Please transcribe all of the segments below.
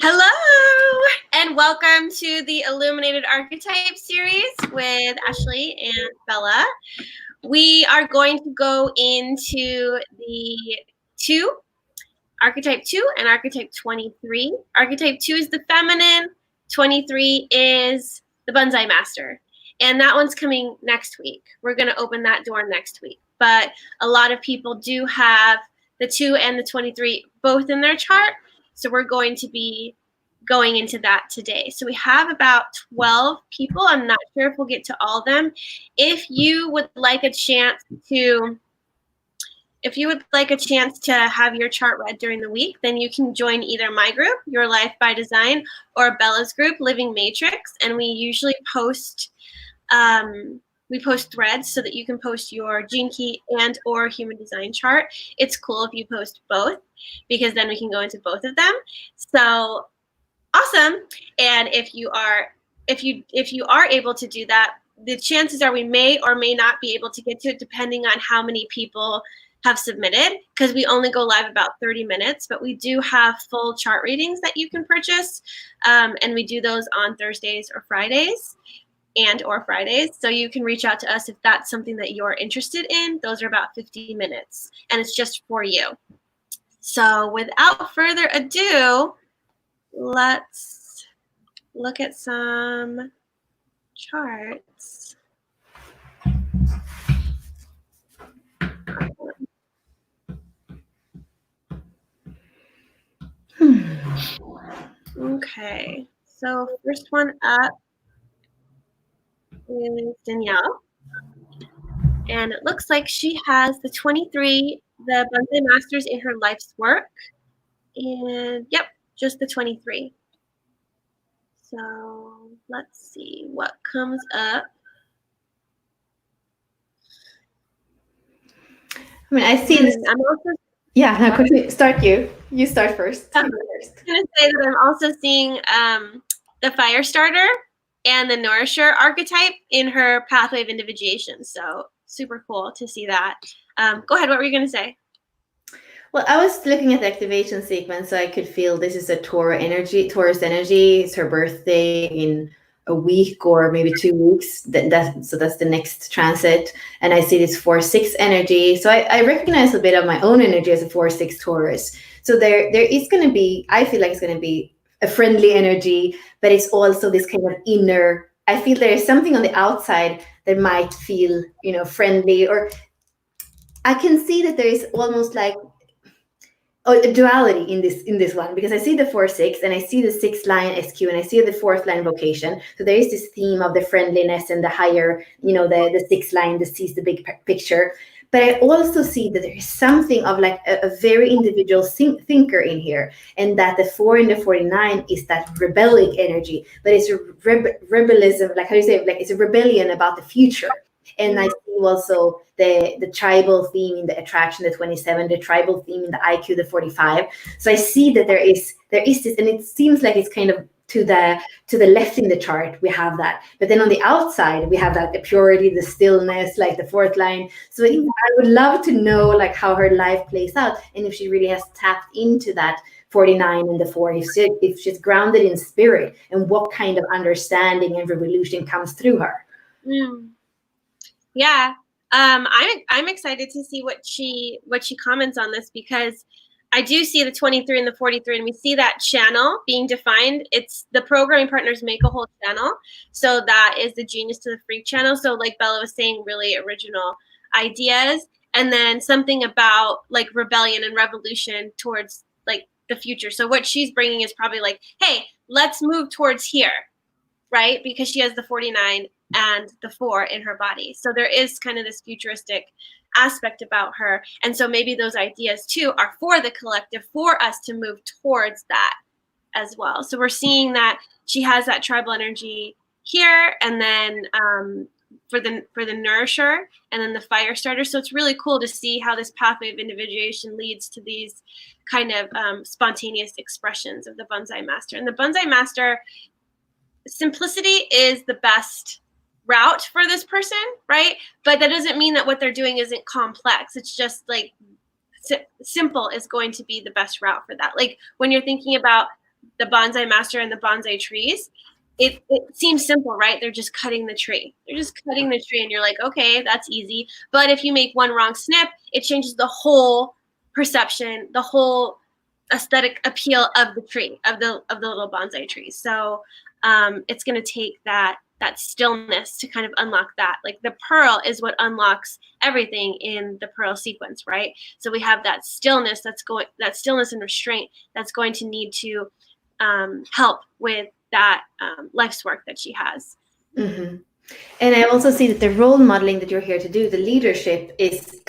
Hello, and welcome to the Illuminated Archetype series with Ashley and Bella. We are going to go into the Archetype 2 and Archetype 23. Archetype 2 is the feminine, 23 is the Bonsai Master. And that one's coming next week. We're going to open that door next week. But a lot of people do have the 2 and the 23 both in their chart. So we're going to be going into that today. So we have about 12 people. I'm not sure if we'll get to all of them. If you would like a chance to have your chart read during the week, then you can join either my group, Your Life by Design, or Bella's group, Living Matrix. And we usually post threads so that you can post your gene key and or human design chart. It's cool if you post both because then we can go into both of them. So awesome. And if you are able to do that, the chances are we may or may not be able to get to it depending on how many people have submitted, because we only go live about 30 minutes, but we do have full chart readings that you can purchase. And we do those on Thursdays or Fridays. So you can reach out to us if that's something that you're interested in. Those are about 50 minutes and it's just for you. So without further ado, let's look at some charts. Okay, so first one up is Danielle. And it looks like she has the 23, the Bonsai Masters in her life's work. And yep, just the 23. So let's see what comes up. I mean, I see this. I'm also, Start you. You start first. I'm going to say that I'm also seeing the Fire Starter and the Nourisher archetype in her pathway of individuation. So super cool to see that. Go ahead. What were you going to say? Well, I was looking at the activation sequence, so I could feel this is a Taurus energy. It's her birthday in a week or maybe 2 weeks. So that's the next transit. And I see this 4-6 energy. So I recognize a bit of my own energy as a 4-6 Taurus. So there is going to be, I feel like it's going to be a friendly energy, but it's also this kind of inner, I feel there is something on the outside that might feel, friendly, or I can see that there is almost like a duality in this one, because I see the 4-6 and I see the 6th line SQ and I see the 4th line vocation. So there is this theme of the friendliness and the higher, the 6th line that sees the big picture. But I also see that there is something of like a very individual thinker in here, and that the 4 and the 49 is that rebellic energy, but it's a rebellism, like how do you say it? Like it's a rebellion about the future. And I see also the tribal theme in the attraction, the 27, the tribal theme in the IQ, the 45. So I see that there is this, and it seems like it's kind of to the left in the chart, we have that. But then on the outside, we have that the purity, the stillness, like the 4th line. So I would love to know like how her life plays out, and if she really has tapped into that 49 and the 4, if she's grounded in spirit, and what kind of understanding and revolution comes through her. Yeah, I'm excited to see what she comments on this, because I do see the 23 and the 43, and we see that channel being defined. It's the programming partners make a whole channel. So that is the genius to the freak channel. So like Bella was saying, really original ideas. And then something about like rebellion and revolution towards like the future. So what she's bringing is probably like, hey, let's move towards here, right? Because she has the 49 and the 4 in her body. So there is kind of this futuristic aspect about her. And so maybe those ideas too are for the collective, for us to move towards that as well. So we're seeing that she has that tribal energy here, and then for the nourisher, and then the fire starter. So it's really cool to see how this pathway of individuation leads to these kind of spontaneous expressions of the Bonsai Master. And the Bonsai Master, simplicity is the best route for this person, right? But that doesn't mean that what they're doing isn't complex. It's just like simple is going to be the best route for that. Like when you're thinking about the Bonsai Master and the bonsai trees, it seems simple, right? They're just cutting the tree. They're just cutting the tree, and you're like, okay, that's easy. But if you make one wrong snip, it changes the whole perception, the whole aesthetic appeal of the tree, of the little bonsai tree. So it's going to take that stillness to kind of unlock that. Like the pearl is what unlocks everything in the pearl sequence, right? So we have that stillness that stillness and restraint that's going to need to help with that life's work that she has. Mm-hmm. And I also see that the role modeling that you're here to do, the leadership it's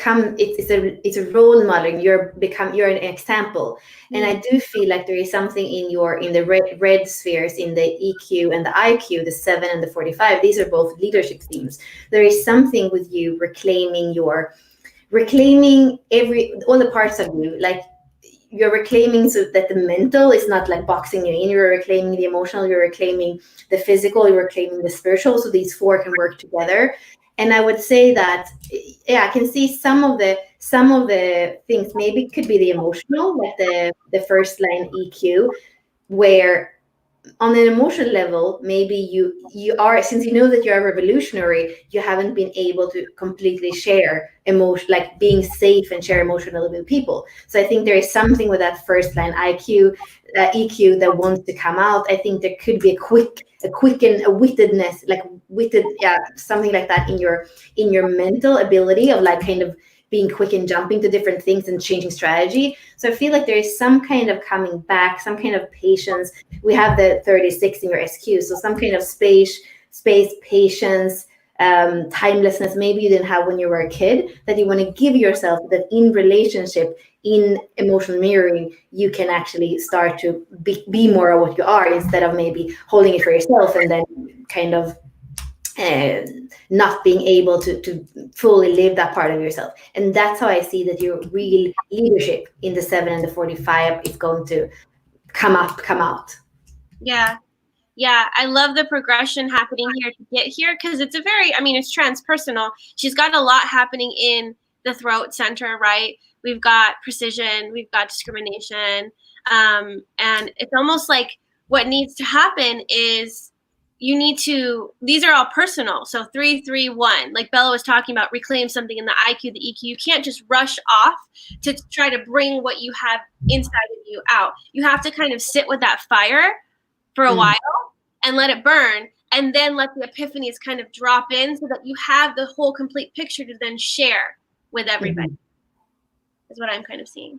a role modeling. You're an example. And I do feel like there is something in the red spheres, in the EQ and the IQ, the 7 and the 45. These are both leadership themes. There is something with you reclaiming all the parts of you, like you're reclaiming, so that the mental is not like boxing you in. You're reclaiming the emotional, you're reclaiming the physical, you're reclaiming the spiritual. So these four can work together. And I would say that, I can see some of the things. Maybe it could be the emotional, like the first line EQ, where on an emotional level, maybe you are, since you know that you're a revolutionary, you haven't been able to completely share emotion, like being safe and share emotionally with people. So I think there is something with that first line EQ that wants to come out. I think there could be a wittedness, something like that in your mental ability of like kind of being quick and jumping to different things and changing strategy. So I feel like there is some kind of coming back, some kind of patience. We have the 36 in your SQ, so some kind of space, patience, timelessness, maybe you didn't have when you were a kid, that you want to give yourself, that in relationship, in emotional mirroring, you can actually start to be more of what you are, instead of maybe holding it for yourself and then kind of not being able to fully live that part of yourself. And that's how I see that your real leadership in the 7 and the 45 is going to come out. Yeah, I love the progression happening here to get here, because it's it's transpersonal. She's got a lot happening in the throat center, right? We've got precision, we've got discrimination, and it's almost like what needs to happen is these are all personal. So 3, 3, 1, like Bella was talking about, reclaim something in the IQ, the EQ. You can't just rush off to try to bring what you have inside of you out. You have to kind of sit with that fire for a while and let it burn, and then let the epiphanies kind of drop in, so that you have the whole complete picture to then share with everybody. Is what I'm kind of seeing.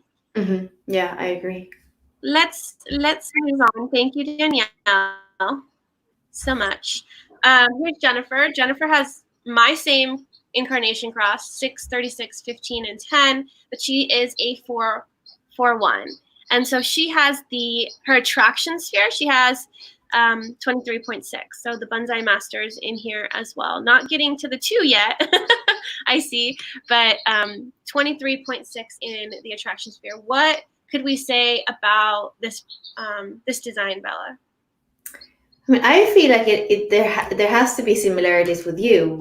Yeah, I agree. Let's move on. Thank you, Danielle, so much. Here's Jennifer. Jennifer has my same incarnation cross, 6, 36, 15, and 10, but she is a 4, 4, 1. And so she has her attraction sphere. She has 23.6. So the Bonsai Master's in here as well. Not getting to the 2 yet, I see, but 23.6 in the attraction sphere. What could we say about this design, Bella? I mean, I feel like there has to be similarities with you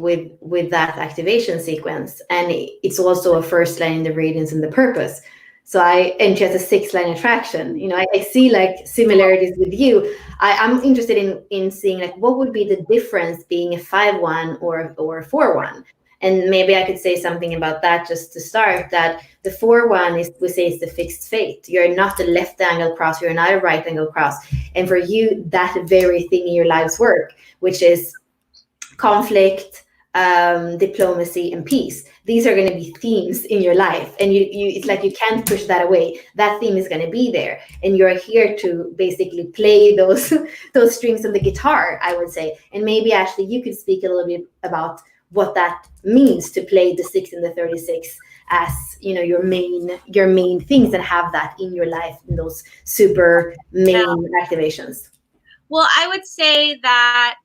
with that activation sequence, and it's also a first line in the radiance and the purpose. So and she has a 6-line attraction. I see like similarities with you. I'm interested in seeing like what would be the difference being a 5-1 or a 4-1. And maybe I could say something about that just to start, that the 4-1 we say it's the fixed fate. You're not a left angle cross, you're not a right angle cross. And for you, that very thing in your life's work, which is conflict, diplomacy, and peace. These are going to be themes in your life. And it's like you can't push that away. That theme is going to be there. And you're here to basically play those strings on the guitar, I would say. And maybe Ashley, you could speak a little bit about what that means to play the 6 and the 36 as your main things, and have that in your life in those super main activations. Well, I would say that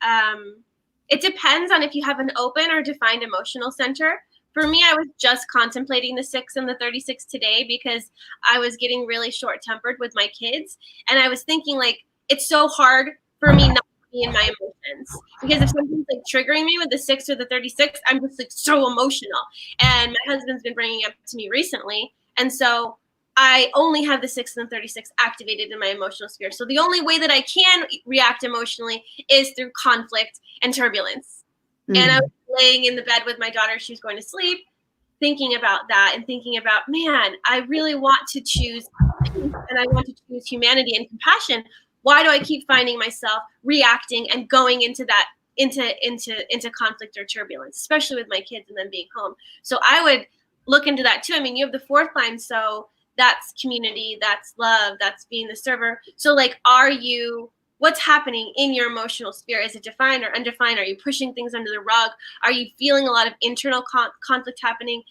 it depends on if you have an open or defined emotional center. For me, I was just contemplating the 6 and the 36 today, because I was getting really short-tempered with my kids, and I was thinking like, it's so hard for me not to be in my emotions, because if something's like triggering me with the 6 or the 36, I'm just like so emotional. And my husband's been bringing it up to me recently, and so I only have the 6 and the 36 activated in my emotional sphere. So the only way that I can react emotionally is through conflict and turbulence. And I was laying in the bed with my daughter. She was going to sleep, thinking about that and thinking about, man, I really want to choose peace and I want to choose humanity and compassion. Why do I keep finding myself reacting and going into that, into conflict or turbulence, especially with my kids and them being home? So I would look into that too. I mean, you have the 4th line, so that's community, that's love, that's being the server. So like, what's happening in your emotional sphere? Is it defined or undefined? Are you pushing things under the rug? Are you feeling a lot of internal conflict happening?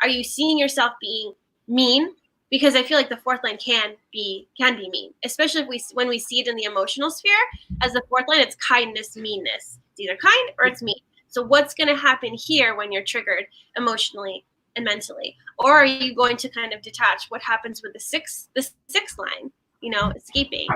Are you seeing yourself being mean? Because I feel like the 4th line can be mean, especially when we see it in the emotional sphere. As the 4th line, it's kindness, meanness. It's either kind or it's mean. So what's going to happen here when you're triggered emotionally and mentally? Or are you going to kind of detach what happens with the 6th line, escaping?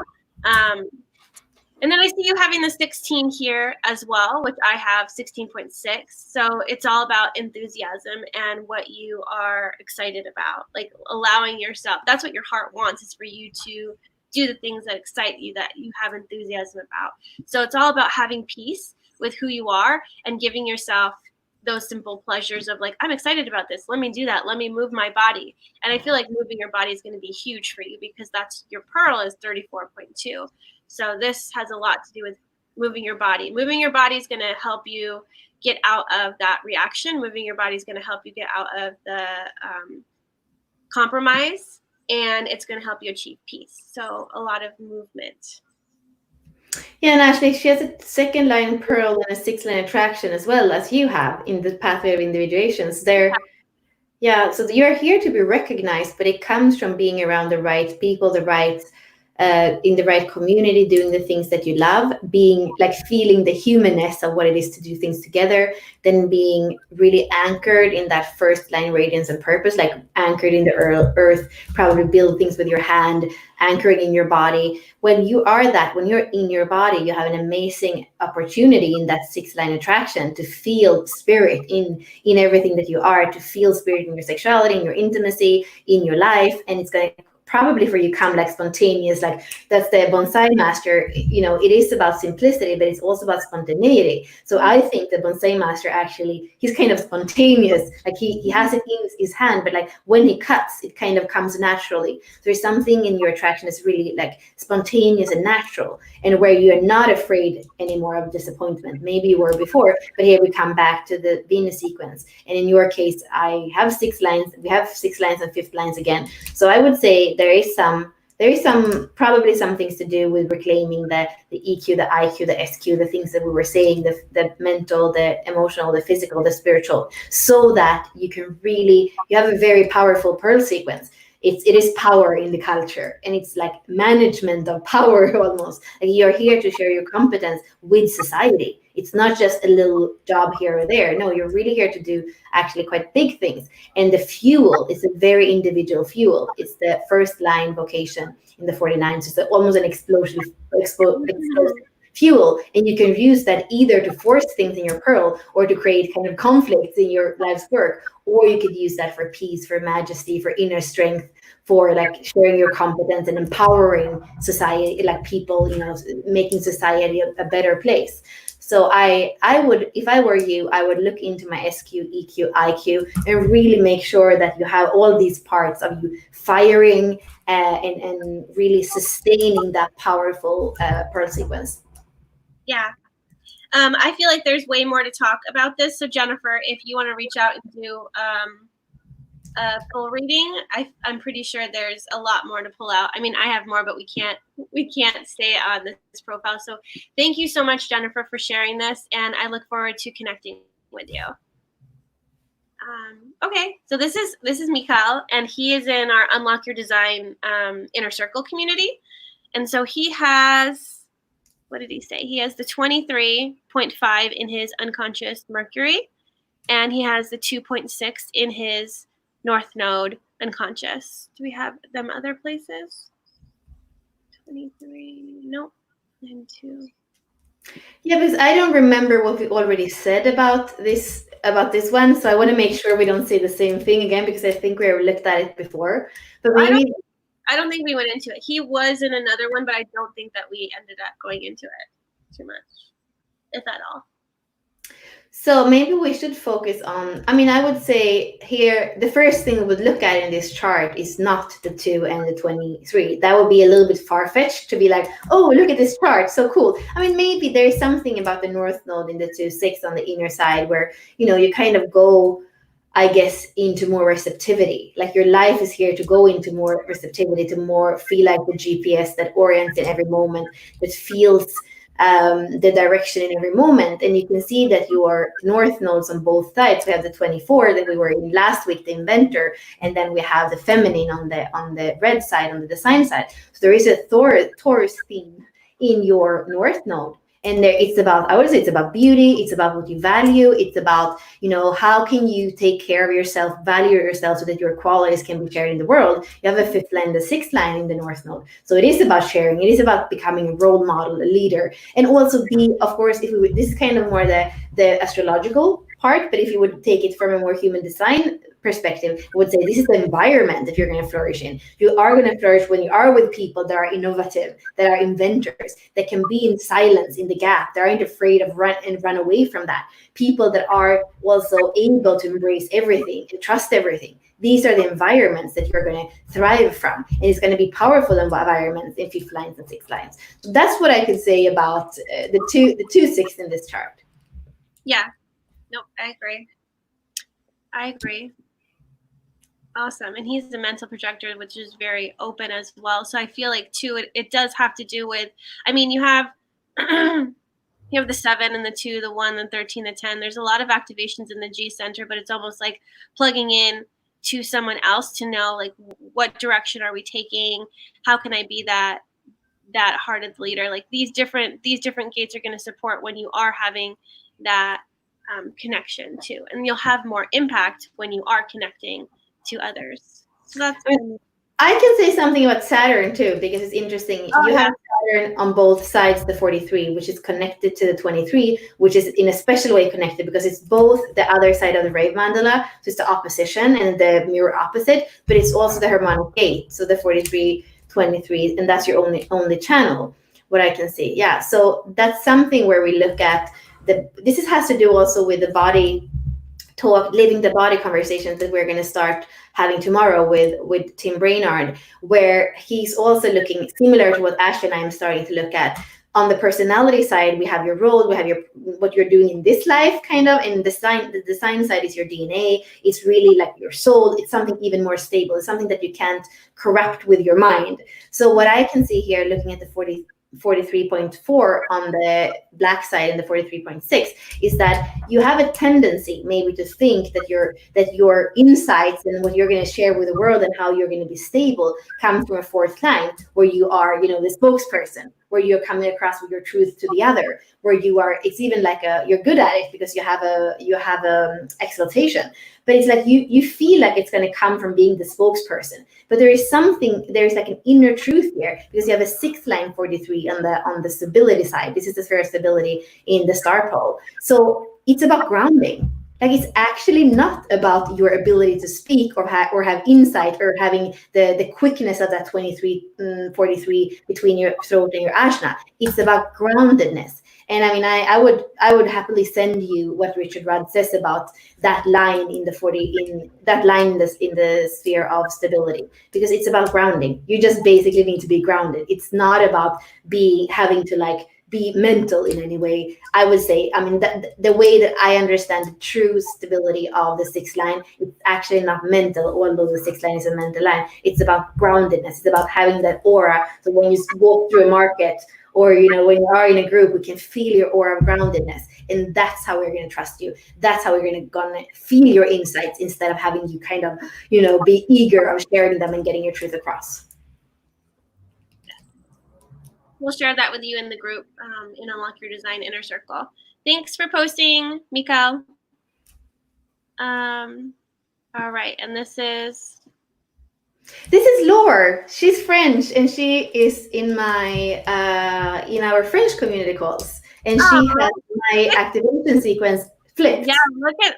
And then I see you having the 16 here as well, which I have 16.6. So it's all about enthusiasm and what you are excited about, like allowing yourself. That's what your heart wants, is for you to do the things that excite you, that you have enthusiasm about. So it's all about having peace with who you are and giving yourself those simple pleasures of like, I'm excited about this. Let me do that. Let me move my body. And I feel like moving your body is going to be huge for you, because that's your pearl is 34.2. So this has a lot to do with moving your body. Moving your body is going to help you get out of that reaction. Moving your body is going to help you get out of the compromise, and it's going to help you achieve peace. So a lot of movement. Yeah, and actually she has a 2nd line pearl and a 6th line attraction as well, as you have in the pathway of individuations there. Yeah, so you're here to be recognized, but it comes from being around the right people, in the right community, doing the things that you love, being like feeling the humanness of what it is to do things together, then being really anchored in that 1st line radiance and purpose, like anchored in the earth, probably build things with your hand, anchoring in your body. When you're in your body, you have an amazing opportunity in that 6th line attraction to feel spirit in everything that you are, to feel spirit in your sexuality, in your intimacy, in your life. And it's going to probably for you come like spontaneous, like that's the Bonsai Master. It is about simplicity, but it's also about spontaneity. So I think the Bonsai Master, actually, he's kind of spontaneous. Like he has it in his hand, but like when he cuts, it kind of comes naturally. There's something in your attraction that's really like spontaneous and natural, and where you're not afraid anymore of disappointment. Maybe you were before, but here we come back to the Venus sequence. And in your case, I have 6 lines. We have 6 lines and 5th lines again. So I would say there is probably some things to do with reclaiming the EQ, the IQ, the SQ, the things that we were saying, the mental, the emotional, the physical, the spiritual, so that you have a very powerful pearl sequence. It is power in the culture, and it's like management of power almost. Like you're here to share your competence with society. It's not just a little job here or there. No, you're really here to do actually quite big things. And the fuel is a very individual fuel. It's the 1st line vocation in the 49. So it's almost an explosive fuel. And you can use that either to force things in your pearl, or to create kind of conflicts in your life's work. Or you could use that for peace, for majesty, for inner strength, for like sharing your competence and empowering society, like people, making society a better place. So I would, if I were you, I would look into my SQ, EQ, IQ, and really make sure that you have all these parts of you firing and really sustaining that powerful pearl sequence. Yeah. I feel like there's way more to talk about this. So Jennifer, if you want to reach out and do a full reading, I'm pretty sure there's a lot more to pull out. I mean, I have more, but we can't stay on this profile. So thank you so much, Jennifer, for sharing this, and I look forward to connecting with you. Okay, so this is Nichole, and he is in our Unlock Your Design Inner Circle community. And so he has, what did he say? He has the 23.5 in his unconscious Mercury, and he has the 2.6 in his North Node unconscious. Do we have them other places? 23, nope, 92. Yeah, because I don't remember what we already said about this one, so I want to make sure we don't say the same thing again, because I think we looked at it before. But maybe I don't think we went into it. He was in another one, but I don't think that we ended up going into it too much, if at all. so maybe we should focus on, I mean, I would say here, the first thing we would look at in this chart is not the 2 and the 23. That would be a little bit far-fetched to be like, oh, look at this chart, so cool. I mean, maybe there's something about the North Node in the 2-6 on the inner side where, you kind of go, I guess, into more receptivity. Like your life is here to go into more receptivity, to more feel like the GPS that orients in every moment, that feels the direction in every moment. And you can see that your north nodes on both sides. We have the 24 that we were in last week, the inventor, and then we have the feminine on the red side, on the design side. So there is a Taurus theme in your north node. And there, it's about, I would say, it's about beauty. It's about what you value. It's about, how can you take care of yourself, value yourself, so that your qualities can be shared in the world. You have a 5th line, the 6th line in the North Node. So it is about sharing. It is about becoming a role model, a leader, and also be, of course, if we would, this is kind of more the astrological part, but if you would take it from a more human design perspective, I would say this is the environment that you're going to flourish in. You are going to flourish when you are with people that are innovative, that are inventors, that can be in silence, in the gap, that aren't afraid of run away from that. People that are also able to embrace everything and trust everything. These are the environments that you're going to thrive from, and it's going to be powerful environments in 5th lines and 6th lines. So that's what I could say about the 2-6 in this chart. Yeah. Nope, I agree. Awesome. And he's a mental projector, which is very open as well. So I feel like too, it does have to do with, I mean, you have you have the 7 and the 2, the 1, the 13, the 10. There's a lot of activations in the G center, but it's almost like plugging in to someone else to know, like, what direction are we taking? How can I be that hearted leader? Like these different gates are going to support when you are having that connection too, and you'll have more impact when you are connecting to others. So that's. I can say something about Saturn too, because it's interesting. You have Saturn on both sides, the 43, which is connected to the 23, which is in a special way connected because it's both the other side of the rave mandala, so it's the opposition and the mirror opposite, but it's also the harmonic gate, so the 43, 23, and that's your only channel, what I can see. Yeah, so that's something where we look at this has to do also with the body talk, living the body conversations that we're going to start having tomorrow with Tim Brainard, where he's also looking similar to what Ash and I am starting to look at. On the personality side, we have your role, we have what you're doing in this life, kind of, and the design side is your DNA. It's really like your soul. It's something even more stable. It's something that you can't corrupt with your mind. So what I can see here, looking at the 43.4 on the black side and the 43.6, is that you have a tendency maybe to think that your insights and what you're going to share with the world and how you're going to be stable comes from a 4th line, where you are, the spokesperson, where you're coming across with your truth to the other, where you are, it's even like you're good at it because you have a exaltation, but it's like you feel like it's going to come from being the spokesperson. But there's like an inner truth here, because you have a 6th line 43 on the stability side. This is the sphere of stability in the star pole. So it's about grounding. Like, it's actually not about your ability to speak or have insight or having the quickness of that 43 between your throat and your ajna. It's about groundedness. And I mean, I would happily send you what Richard Rudd says about that line in the in the sphere of stability, because it's about grounding. You just basically need to be grounded. It's not about having to be mental in any way. I would say, I mean, the way that I understand the true stability of the 6th line, it's actually not mental, although the 6th line is a mental line. It's about groundedness. It's about having that aura. So when you walk through a market, or when you are in a group, we can feel your aura of groundedness, and that's how we're going to trust you. That's how we're going to feel your insights, instead of having you kind of be eager of sharing them and getting your truth across. We'll share that with you in the group in Unlock Your Design Inner Circle. Thanks for posting, Nichole. All right, and this is Laure. She's French, and she is in my in our French community calls. And she has my activation sequence flipped. Yeah,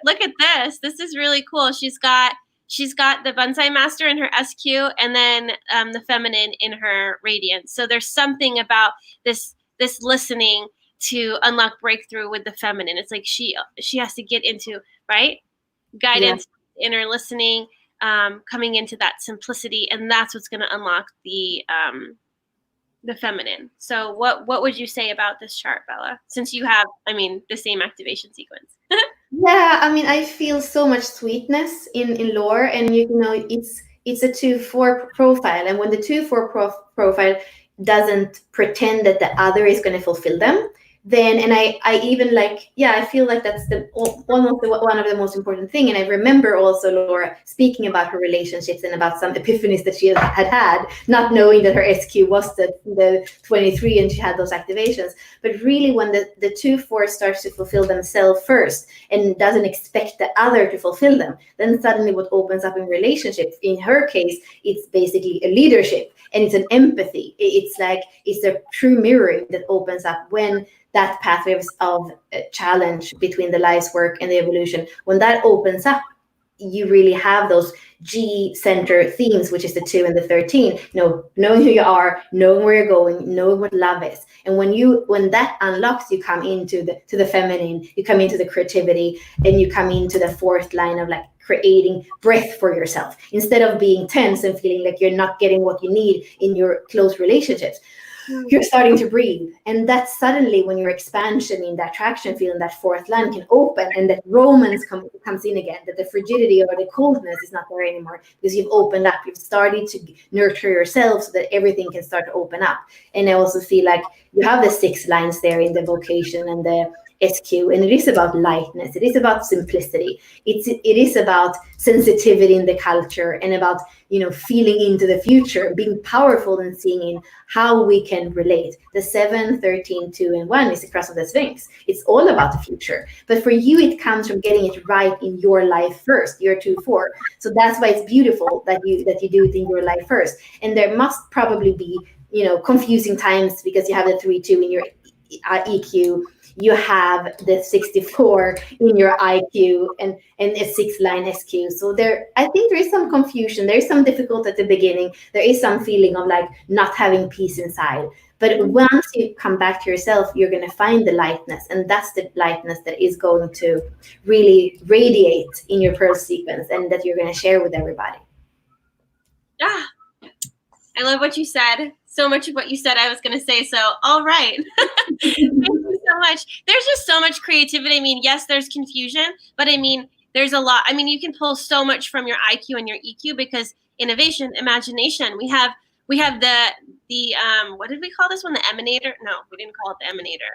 look at this. This is really cool. She's got the Bonsai Master in her SQ, and then the feminine in her radiance. So there's something about this listening to unlock breakthrough with the feminine. It's like she has to get into, right, guidance, inner listening, coming into that simplicity, and that's what's going to unlock the feminine. So what would you say about this chart, Bella, since you have, I mean, the same activation sequence? Yeah, I mean, I feel so much sweetness in lore, and you know, it's a 2-4 profile, and when the 2-4 profile doesn't pretend that the other is going to fulfill them, then, and I even like, yeah, I feel like that's one of the most important thing. And I remember also Laura speaking about her relationships and about some epiphanies that she had, not knowing that her SQ was the 23 and she had those activations. But really, when the 2-4 starts to fulfill themselves first and doesn't expect the other to fulfill them, then suddenly what opens up in relationships, in her case, it's basically a leadership, and it's an empathy. It's like, it's a true mirroring that opens up when that pathway of challenge between the life's work and the evolution, when that opens up, you really have those G-center themes, which is the 2 and the 13. You know, knowing who you are, knowing where you're going, knowing what love is. And when that unlocks, you come into the feminine, you come into the creativity, and you come into the 4th line of like creating breath for yourself. Instead of being tense and feeling like you're not getting what you need in your close relationships, you're starting to breathe. And that's suddenly when your expansion in that attraction field in that 4th line can open, and that romance comes in again, that the frigidity or the coldness is not there anymore, because you've opened up, you've started to nurture yourself so that everything can start to open up. And I also feel like you have the 6 lines there in the vocation and the SQ, and it is about lightness, it is about simplicity, it is about sensitivity in the culture, and about, you know, feeling into the future, being powerful and seeing in how we can relate. The 7, 13, 2, and 1 is the cross of the Sphinx. It's all about the future, but for you it comes from getting it right in your life first, your 2-4. So that's why it's beautiful that you do it in your life first. And there must probably be, you know, confusing times, because you have the 3-2 in your EQ, you have the 64 in your IQ, and a 6-line SQ. So I think there is some confusion. There is some difficulty at the beginning. There is some feeling of like not having peace inside. But once you come back to yourself, you're going to find the lightness. And that's the lightness that is going to really radiate in your Pearl sequence, and that you're going to share with everybody. Ah, I love what you said. So much of what you said I was going to say. So, all right. Thank you so much. There's just so much creativity. I mean, yes, there's confusion, but I mean, there's a lot. I mean, you can pull so much from your IQ and your EQ, because innovation, imagination. We have the what did we call this one? The emanator? No, we didn't call it the emanator.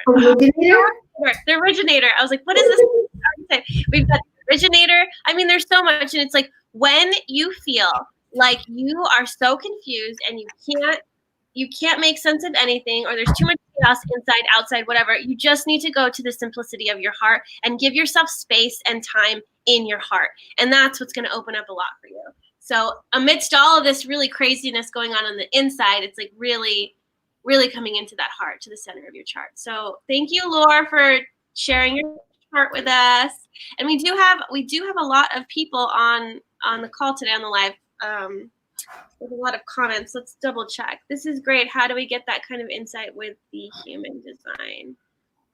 The originator. I was like, what is this? We've got the originator. I mean, there's so much, and it's like, when you feel like you are so confused and you can't make sense of anything, or there's too much chaos inside, outside, whatever, you just need to go to the simplicity of your heart and give yourself space and time in your heart. And that's what's going to open up a lot for you. So amidst all of this really craziness going on the inside, it's like really, really coming into that heart, to the center of your chart. So thank you, Laura, for sharing your chart with us. And we do have a lot of people on the call today, on the live. There's a lot of comments. Let's double check. This is great. How do we get that kind of insight with the human design?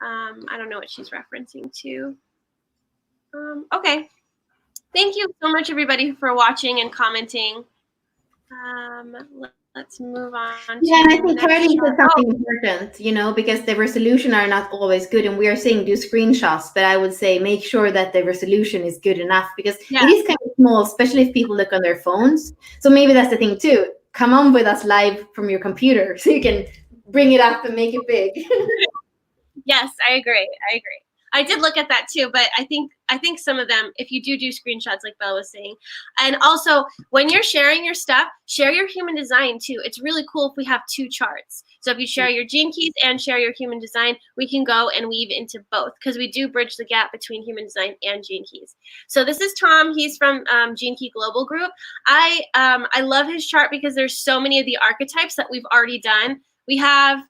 I don't know what she's referencing to. Okay. Thank you so much, everybody, for watching and commenting. Let's move on. Yeah, and I think Carly said something important, you know, because the resolution are not always good, and we are saying do screenshots, but I would say make sure that the resolution is good enough, because it is kind of small, especially if people look on their phones. So maybe that's the thing too. Come on with us live from your computer so you can bring it up and make it big. Yes, I agree. I did look at that too, but I think some of them, if you do screenshots, like Bella was saying, and also when you're sharing your stuff, share your human design too. It's really cool if we have 2 charts. So if you share your gene keys and share your human design, we can go and weave into both, because we do bridge the gap between human design and gene keys. So this is Tom. He's from Gene Key Global Group. I love his chart because there's so many of the archetypes that we've already done. We have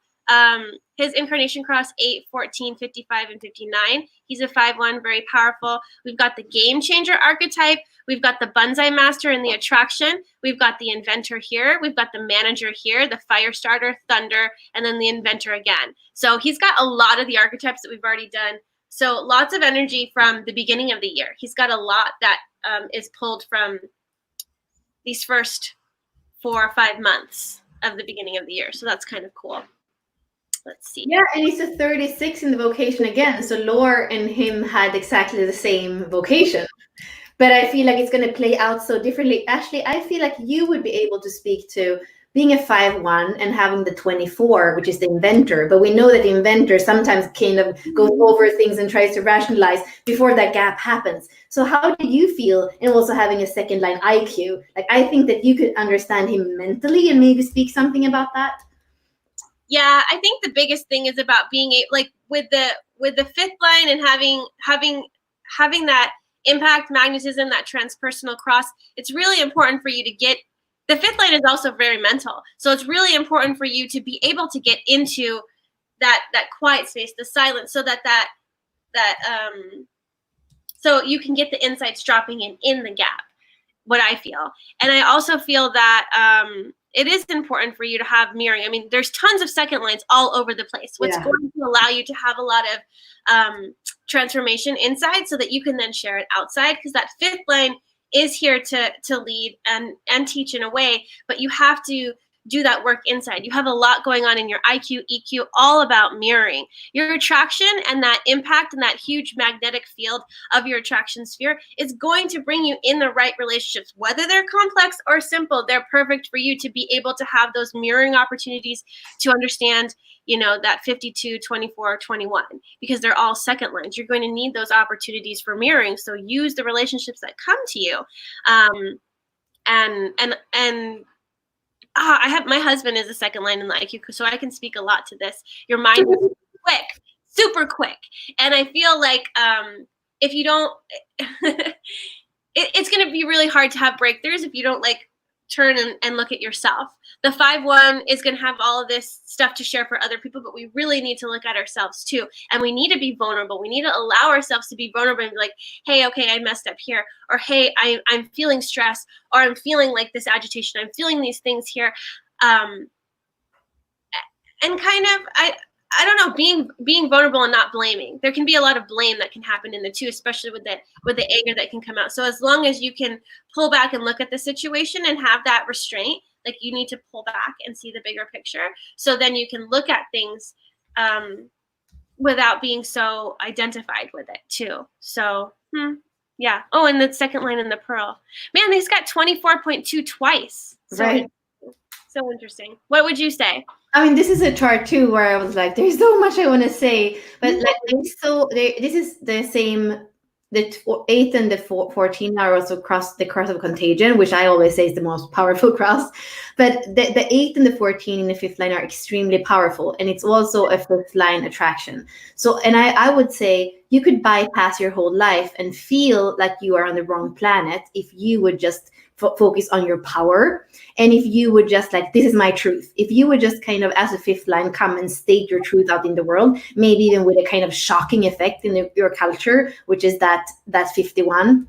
His incarnation cross 8, 14, 55, and 59. He's a 5-1, very powerful. We've got the game changer archetype. We've got the Bonsai Master and the attraction. We've got the inventor here. We've got the manager here, the fire starter, thunder, and then the inventor again. So he's got a lot of the archetypes that we've already done. So lots of energy from the beginning of the year. He's got a lot that is pulled from these first 4 or 5 months of the beginning of the year. So that's kind of cool. Let's see. Yeah, and he's a 36 in the vocation again. So Lore and him had exactly the same vocation. But I feel like it's going to play out so differently. Ashley, I feel like you would be able to speak to being a 5-1 and having the 24, which is the inventor. But we know that the inventor sometimes kind of goes over things and tries to rationalize before that gap happens. So how do you feel in also having a second line IQ? Like, I think that you could understand him mentally and maybe speak something about that. Yeah, I think the biggest thing is about being like with the fifth line and having that impact, magnetism, that transpersonal cross. It's really important for you to get. The fifth line is also very mental, so it's really important for you to be able to get into that quiet space, the silence, so so you can get the insights dropping in the gap. What I feel, and I also feel that it is important for you to have mirroring. I mean, there's tons of second lines all over the place. What's going to allow you to have a lot of transformation inside so that you can then share it outside, because that fifth line is here to lead and teach in a way, but you have to do that work inside. You have a lot going on in your IQ, EQ, all about mirroring. Your attraction and that impact and that huge magnetic field of your attraction sphere is going to bring you in the right relationships. Whether they're complex or simple, they're perfect for you to be able to have those mirroring opportunities to understand, that 52, 24, 21, because they're all second lines. You're going to need those opportunities for mirroring. So use the relationships that come to you. I have, my husband is a second line in the IQ, so I can speak a lot to this. Your mind is quick, super quick. And I feel like if you don't, it's going to be really hard to have breakthroughs if you don't turn and look at yourself. The 5-1 is going to have all of this stuff to share for other people, but we really need to look at ourselves too. And we need to be vulnerable. We need to allow ourselves to be vulnerable and be like, hey, okay, I messed up here. Or, hey, I'm feeling stress, or I'm feeling like this agitation. I'm feeling these things here. And kind of, I don't know, being vulnerable and not blaming. There can be a lot of blame that can happen in the two, especially with the anger that can come out. So as long as you can pull back and look at the situation and have that restraint, you need to pull back and see the bigger picture. So then you can look at things without being so identified with it too. So, yeah. Oh, and the second line in the pearl. Man, he's got 24.2 twice. So right. So interesting. What would you say? I mean, this is a chart too where I was like, there's so much I want to say, but this is the same. The 8 and the 14 are also the cross of contagion, which I always say is the most powerful cross. But the 8 and the 14 in the fifth line are extremely powerful, and it's also a fifth line attraction. So, and I would say you could bypass your whole life and feel like you are on the wrong planet if you would just focus on your power, and if you would just this is my truth. If you would just kind of, as a fifth line, come and state your truth out in the world, maybe even with a kind of shocking effect in your culture, which is that 51.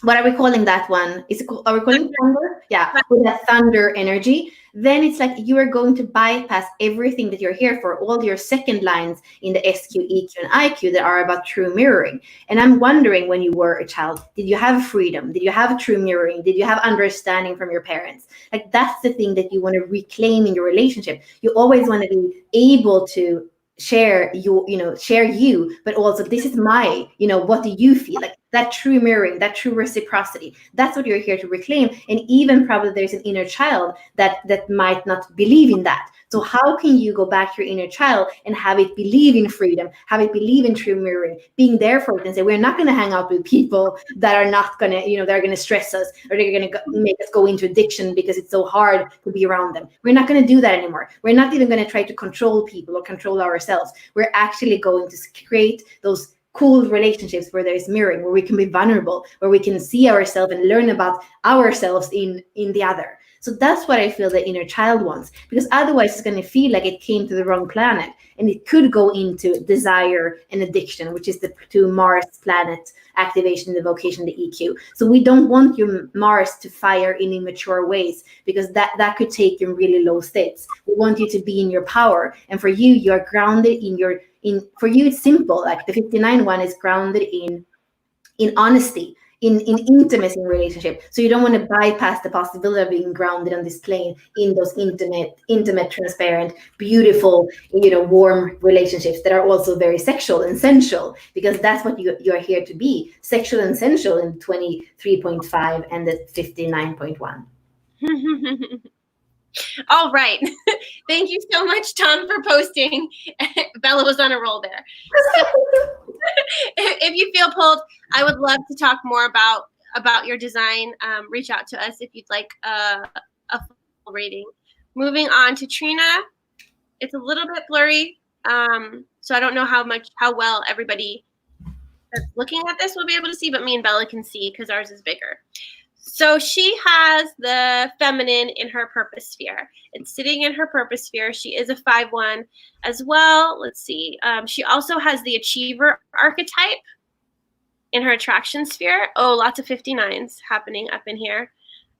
What are we calling that one? Are we calling it thunder? Yeah, with that thunder energy. Then it's like you are going to bypass everything that you're here for, all your second lines in the SQ, EQ, and IQ that are about true mirroring. And I'm wondering, when you were a child, did you have freedom? Did you have true mirroring? Did you have understanding from your parents? That's the thing that you want to reclaim in your relationship. You always want to be able to share you, but also, this is my, what do you feel? That true mirroring, that true reciprocity, that's what you're here to reclaim. And even probably there's an inner child that might not believe in that. So how can you go back to your inner child and have it believe in freedom, have it believe in true mirroring, being there for it, and say, we're not going to hang out with people that are not going to, they're going to stress us, or they're going to make us go into addiction because it's so hard to be around them. We're not going to do that anymore. We're not even going to try to control people or control ourselves. We're actually going to create those cool relationships where there is mirroring, where we can be vulnerable, where we can see ourselves and learn about ourselves in the other. So that's what I feel the inner child wants, because otherwise it's going to feel like it came to the wrong planet, and it could go into desire and addiction, which is the two Mars planet activation, the vocation, the EQ. So we don't want your Mars to fire in immature ways, because that could take you in really low states. We want you to be in your power, and for you, you're grounded for you it's simple. Like the 59 one is grounded in honesty, in intimacy in relationship. So you don't want to bypass the possibility of being grounded on this plane in those intimate, transparent, beautiful, warm relationships that are also very sexual and sensual, because that's what you're here to be, sexual and sensual in 23.5 and the 59.1. All right. Thank you so much, Tom, for posting. Bella was on a roll there. So, if you feel pulled, I would love to talk more about your design. Reach out to us if you'd like a full rating. Moving on to Trina. It's a little bit blurry, so I don't know how well everybody that's looking at this will be able to see, but me and Bella can see because ours is bigger. So she has the feminine in her purpose sphere. It's sitting in her purpose sphere. She is a 5-1 as well. Let's see. She also has the achiever archetype in her attraction sphere. Oh, lots of 59s happening up in here.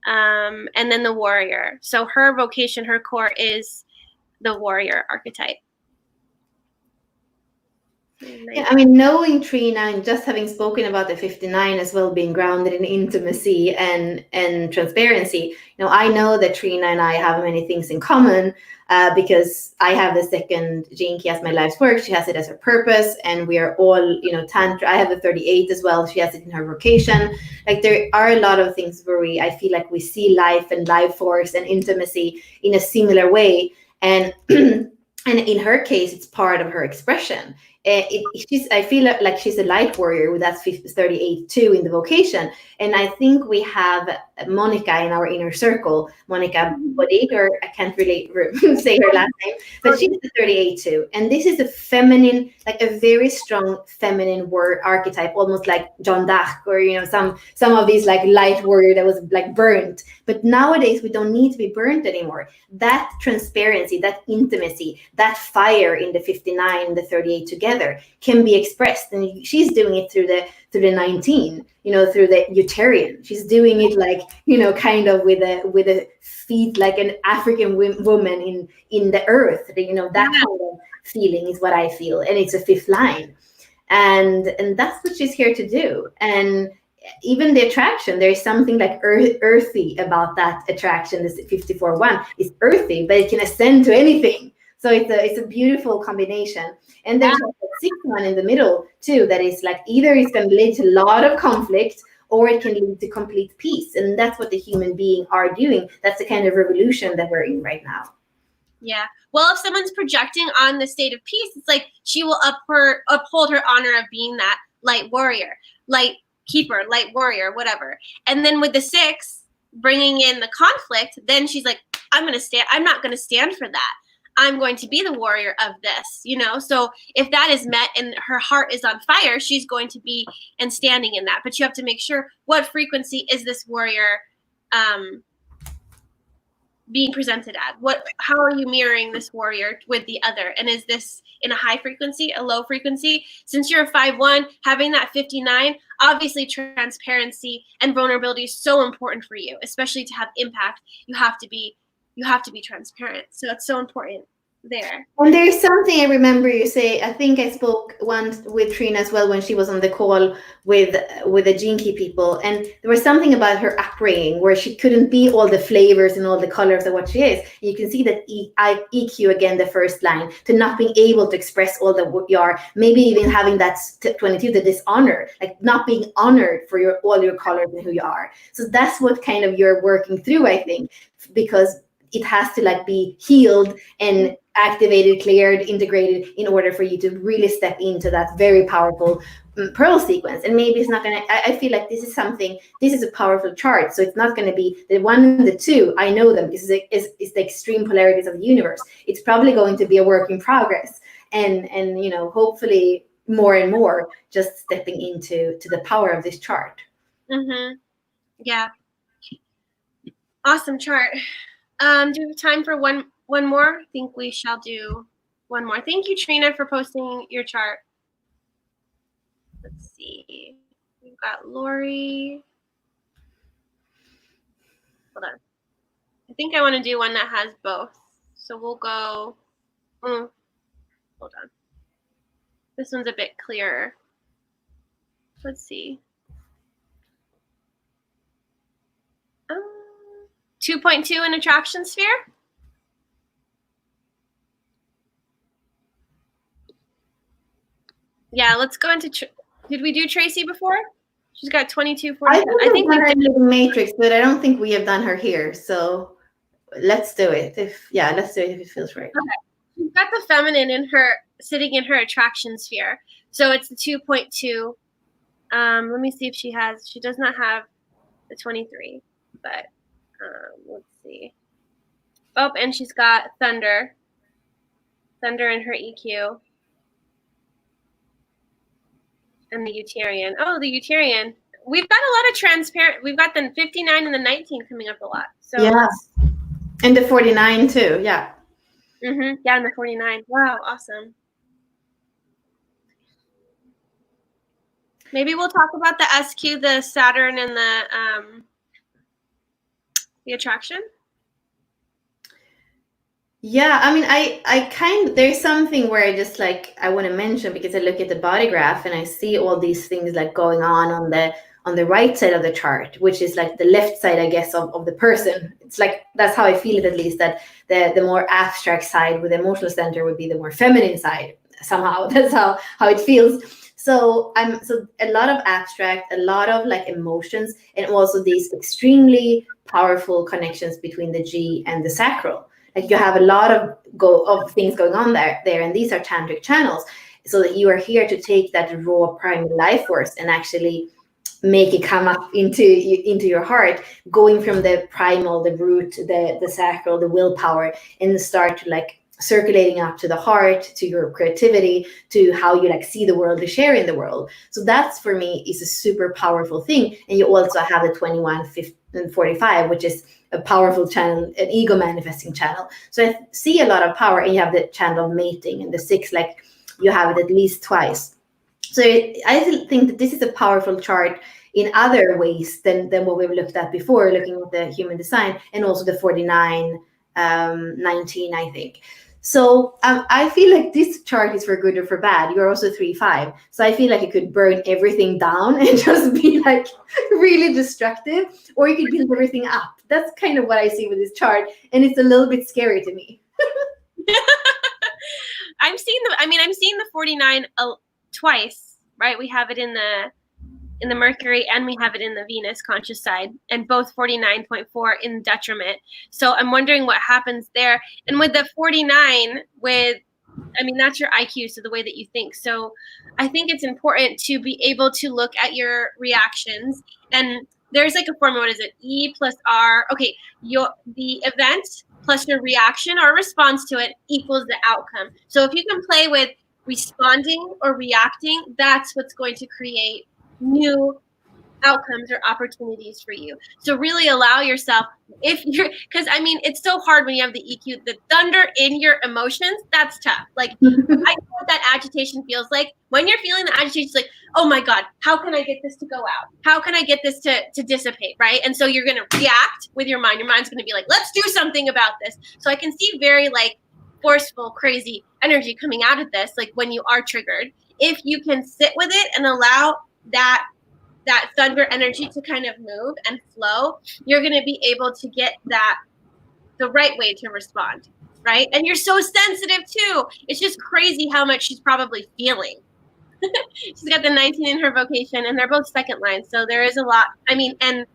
And then the warrior. So her vocation, her core is the warrior archetype. Yeah, I mean, knowing Trina and just having spoken about the 59 as well, being grounded in intimacy and transparency, I know that Trina and I have many things in common, because I have the second gene key as my life's work. She has it as her purpose, and we are all, Tantra. I have the 38 as well. She has it in her vocation. Like, there are a lot of things where I feel like we see life and life force and intimacy in a similar way. And and in her case, it's part of her expression. I feel like she's a light warrior with that 38 too in the vocation. And I think we have Monica in our inner circle, Monica Bodig, or I can't really say her last name, but she's the 38 too. And this is a feminine, like a very strong feminine word archetype, almost like Jeanne d'Arc, or some of these like light warrior that was like burnt. But nowadays we don't need to be burnt anymore. That transparency, that intimacy, that fire in the 59, the 38 together can be expressed, and she's doing it through the 19, through the uterian. She's doing it like, kind of with a feet like an African woman in the earth. That kind of feeling is what I feel, and it's a 5th line, and that's what she's here to do. And even the attraction, there's something like earthy about that attraction. This 54-1 is earthy, but it can ascend to anything. So it's a beautiful combination. And there's a 6-1 in the middle too, that is like either it's going to lead to a lot of conflict, or it can lead to complete peace. And that's what the human being are doing. That's the kind of revolution that we're in right now. Yeah. Well, if someone's projecting on the state of peace, it's like she will uphold her honor of being that light warrior, light keeper, light warrior, whatever. And then with the 6 bringing in the conflict, then she's like, I'm not going to stand for that. I'm going to be the warrior of this, So if that is met and her heart is on fire, she's going to be and standing in that. But you have to make sure, what frequency is this warrior being presented at? How are you mirroring this warrior with the other? And is this in a high frequency, a low frequency? Since you're a 5-1, having that 59, obviously transparency and vulnerability is so important for you, especially to have impact. You have to be transparent. So it's so important there. And there's something I remember you say, I think I spoke once with Trina as well when she was on the call with the Gene Key people, and there was something about her upbringing where she couldn't be all the flavors and all the colors of what she is. And you can see that EQ again, the first line, to not being able to express all that you are, maybe even having that 22, the dishonor, like not being honored for all your colors and who you are. So that's what kind of you're working through, I think, because it has to like be healed and activated, cleared, integrated in order for you to really step into that very powerful pearl sequence. And maybe it's not going to, I feel like this is a powerful chart. So it's not going to be the 1 and the 2. I know them. Is the extreme polarities of the universe. It's probably going to be a work in progress. And hopefully more and more just stepping into the power of this chart. Mm-hmm. Yeah. Awesome chart. Do we have time for one more? I think we shall do one more. Thank you, Trina, for posting your chart. Let's see. We've got Lori. Hold on. I think I want to do one that has both. So we'll go. Hold on. This one's a bit clearer. Let's see. 2.2 in attraction sphere. Yeah, let's go into. Did we do Tracy before? She's got 22. I think we've done her in Matrix, but I don't think we have done her here. So let's do it. Let's do it if it feels right. Okay. She's got the feminine in her, sitting in her attraction sphere. So it's the 2.2. Let me see if she has. She does not have the 23, but let's see. Oh, and she's got thunder. Thunder in her EQ. And the Utarian. Oh, the Utarian. We've got a lot of transparent. We've got the 59 and the 19 coming up a lot. So yeah, and the 49 too. Yeah. Yeah, and the 49. Wow, awesome. Maybe we'll talk about the SQ, the Saturn, and the attraction. Yeah, I mean, I there's something where I just like I want to mention, because I look at the body graph and I see all these things like going on the right side of the chart, which is like the left side, I guess, of the person. It's like that's how I feel it, at least, that the more abstract side with the emotional center would be the more feminine side somehow. That's how it feels. So a lot of abstract, a lot of like emotions, and also these extremely powerful connections between the G and the sacral. Like you have a lot of things going on there, and these are tantric channels. So that you are here to take that raw primal life force and actually make it come up into your heart, going from the primal, the root, the sacral, the willpower, and start to like circulating up to the heart, to your creativity, to how you like see the world, to share in the world. So that's, for me, is a super powerful thing. And you also have the 21, 50, and 45, which is a powerful channel, an ego manifesting channel. So I see a lot of power, and you have the channel of mating, and the 6, like you have it at least twice. So I think that this is a powerful chart in other ways than what we've looked at before, looking at the human design, and also the 49, 19, I think. So I feel like this chart is for good or for bad. You're also 3-5. So I feel like you could burn everything down and just be like really destructive, or you could build everything up. That's kind of what I see with this chart. And it's a little bit scary to me. I'm seeing the 49 twice, right? We have it in the Mercury, and we have it in the Venus conscious side, and both 49.4 in detriment. So I'm wondering what happens there. And with the 49, that's your IQ, so the way that you think. So I think it's important to be able to look at your reactions. And there's like a formula. What is it? E plus R. Okay, the event plus your reaction or response to it equals the outcome. So if you can play with responding or reacting, that's what's going to create new outcomes or opportunities for you. So really allow yourself, because it's so hard when you have the EQ, the thunder in your emotions. That's tough. Like I know what that agitation feels like. When you're feeling the agitation, it's like, oh my God, how can I get this to go out? How can I get this to dissipate, right? And so you're going to react with your mind. Your mind's going to be like, let's do something about this. So I can see very like forceful, crazy energy coming out of this, like when you are triggered. If you can sit with it and allow that thunder energy to kind of move and flow, you're going to be able to get the right way to respond, right? And you're so sensitive too. It's just crazy how much she's probably feeling. She's got the 19 in her vocation, and they're both second line. So there is a lot. And the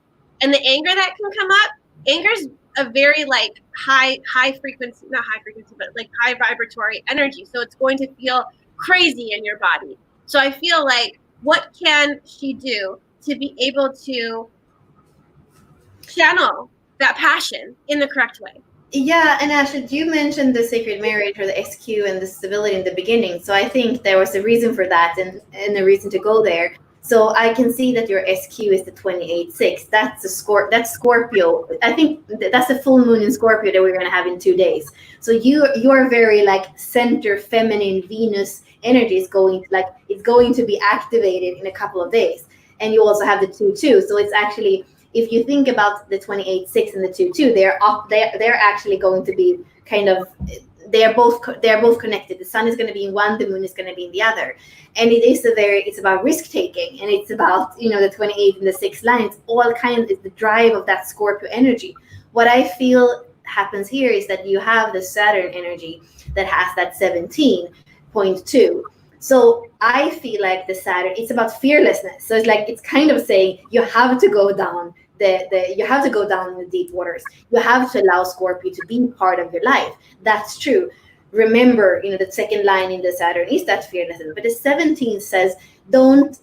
anger that can come up, anger's a very like high frequency, not high frequency, but like high vibratory energy. So it's going to feel crazy in your body. So I feel like, what can she do to be able to channel that passion in the correct way? Yeah, and Ashley, you mentioned the sacred marriage or the SQ and the stability in the beginning. So I think there was a reason for that, and a reason to go there. So I can see that your SQ is the 28-6. That's that's Scorpio. I think that's a full moon in Scorpio that we're going to have in 2 days. So you're very like center feminine Venus energy is going like it's going to be activated in a couple of days. And you also have the 2-2. So it's actually, if you think about the 28-6 and the 2-2, they're actually going to be kind of, they're both connected. The sun is going to be in one, the moon is going to be in the other, and it's about risk taking, and it's about the 28 and the 6 lines, all kinds of the drive of that Scorpio energy. What I feel happens here is that you have the Saturn energy that has that 17.2. So I feel like the Saturn, it's about fearlessness. So it's kind of saying you have to go down you have to go down in the deep waters. You have to allow Scorpio to be part of your life. That's true. Remember, the second line in the Saturn is that fearlessness. But the 17 says, don't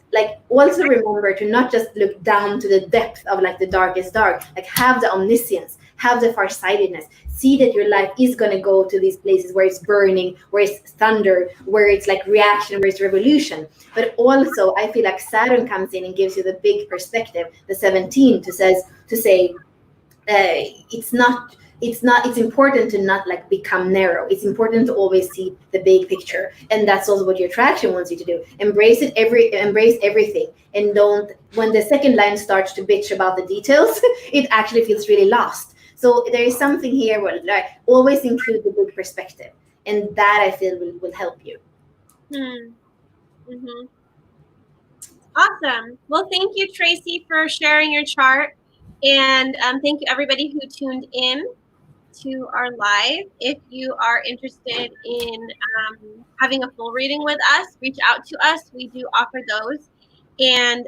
also remember to not just look down to the depth of the darkest dark. Have the omniscience, have the farsightedness. See that your life is going to go to these places where it's burning, where it's thunder, where it's reaction, where it's revolution. But also, I feel like Saturn comes in and gives you the big perspective, the 17, to say it's important to not become narrow. It's important to always see the big picture, and that's also what your attraction wants you to do. Embrace everything, and don't, when the second line starts to bitch about the details, it actually feels really lost. So there is something here where always include the big perspective, and that I feel will help you. Mm-hmm. Awesome. Well, thank you, Tracy, for sharing your chart, and thank you everybody who tuned in to our live. If you are interested in having a full reading with us, reach out to us. We do offer those. And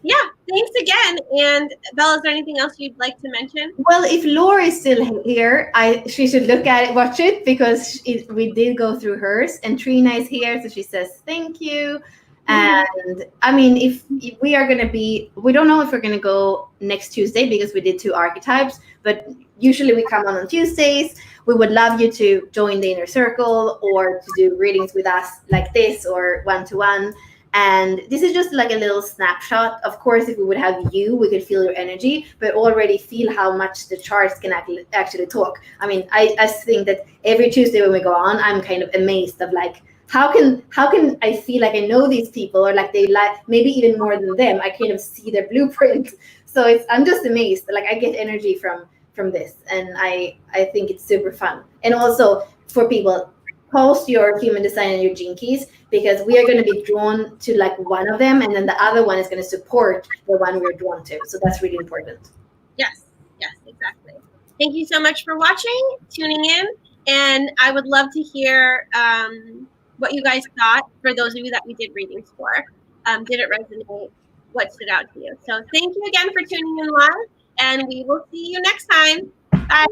yeah, thanks again. And Bella, is there anything else you'd like to mention? Well, if Laura is still here, she should look at it, watch it, because we did go through hers. And Trina is here, so she says thank you. And I mean, if we are going to be, we don't know if we're going to go next Tuesday because we did 2 archetypes, but usually we come on Tuesdays. We would love you to join the inner circle or to do readings with us like this or one-to-one. And this is just a little snapshot. Of course, if we would have you, we could feel your energy, but already feel how much the charts can actually talk. I mean, I think that every Tuesday when we go on, I'm kind of amazed of how can I feel like I know these people, or they maybe even more than them. I kind of see their blueprint. So I'm just amazed. I get energy from this, and I think it's super fun. And also for people, post your human design and your gene keys, because we are going to be drawn to one of them, and then the other one is going to support the one we're drawn to. So that's really important. Yes, exactly. Thank you so much for watching, tuning in, and I would love to hear what you guys thought, for those of you that we did readings for. Did it resonate? What stood out to you? So thank you again for tuning in live, and we will see you next time. Bye.